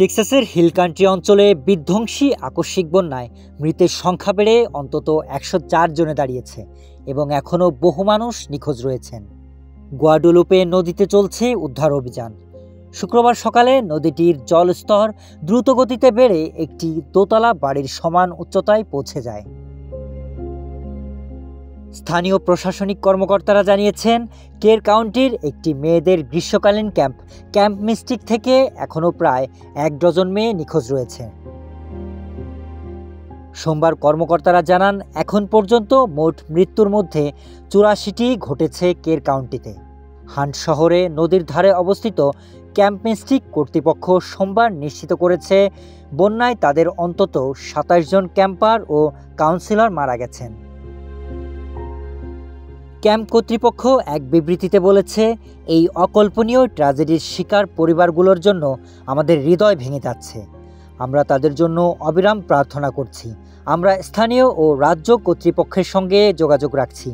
টেক্সাসের hill country অঞ্চলে বিধ্বংসী আকস্মিক বন্যায় মৃতের সংখ্যা বেড়ে অন্তত 104 জনে দাঁড়িয়েছে এবং এখনও বহু মানুষ নিখোঁজ রয়েছেন। গুয়াডালুপে নদীতে চলছে উদ্ধার অভিযান। শুক্রবার সকালে নদীটির জলস্তর দ্রুত গতিতে বেড়ে একটি দোতলা বাড়ির সমান উচ্চতায় পৌঁছে যায়। স্থানীয় প্রশাসনিক কর্মকর্তারা জানিয়েছেন, কের কাউন্টির একটি মেয়েদের গ্রীষ্মকালীন ক্যাম্প মিস্টিক থেকে এখনও প্রায় 1 ডজন মেয়ে নিখোঁজ রয়েছে। সোমবার কর্মকর্তারা জানান, এখন পর্যন্ত মোট মৃত্যুর মধ্যে 84টি ঘটেছে কের কাউন্টিতে। হান্ট শহরে নদীর ধারে অবস্থিত ক্যাম্প মিস্টিক কর্তৃপক্ষ সোমবার নিশ্চিত করেছে, বন্যায় তাদের অন্তত 27 জন ক্যাম্পার ও কাউন্সিলর মারা গেছেন। ক্যাম্প কর্তৃপক্ষ এক বিবৃতিতে বলেছে, এই অকল্পনীয় ট্র্যাজেডির শিকার পরিবারগুলোর জন্য আমাদের হৃদয় ভেঙে যাচ্ছে। আমরা তাদের জন্য অবিরাম প্রার্থনা করছি। আমরা স্থানীয় ও রাজ্য কর্তৃপক্ষের সঙ্গে যোগাযোগ রাখছি,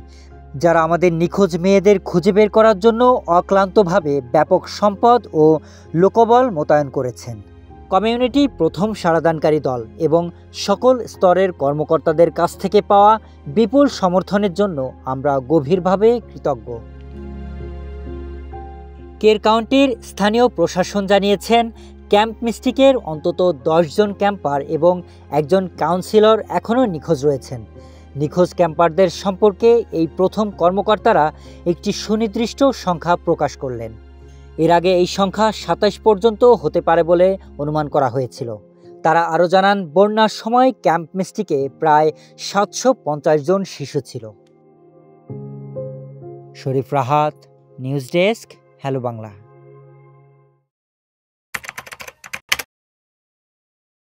যারা আমাদের নিখোঁজ মেয়েদের খুঁজে বের করার জন্য অক্লান্তভাবে ব্যাপক সম্পদ ও লোকবল মোতায়েন করেছেন। কমিউনিটি প্রথম সাড়াদানকারী দল এবং সকল স্তরের কর্মকর্তাদের কাছ থেকে পাওয়া বিপুল সমর্থনের জন্য আমরা গভীরভাবে কৃতজ্ঞ। কের কাউন্টির স্থানীয় প্রশাসন জানিয়েছেন, ক্যাম্প মিস্টিকের অন্তত 10 জন ক্যাম্পার এবং একজন কাউন্সিলর এখনও নিখোঁজ রয়েছেন। নিখোঁজ ক্যাম্পারদের সম্পর্কে এই প্রথম কর্মকর্তারা একটি সুনির্দিষ্ট সংখ্যা প্রকাশ করলেন। এর আগে এই সংখ্যা 27 পর্যন্ত হতে পারে বলে অনুমান করা হয়েছিল। তারা আরও জানান, বন্যার সময় ক্যাম্প মিস্টিকে প্রায় 750 জন শিশু ছিল। Sharif Rahat, news desk, hello Bangla.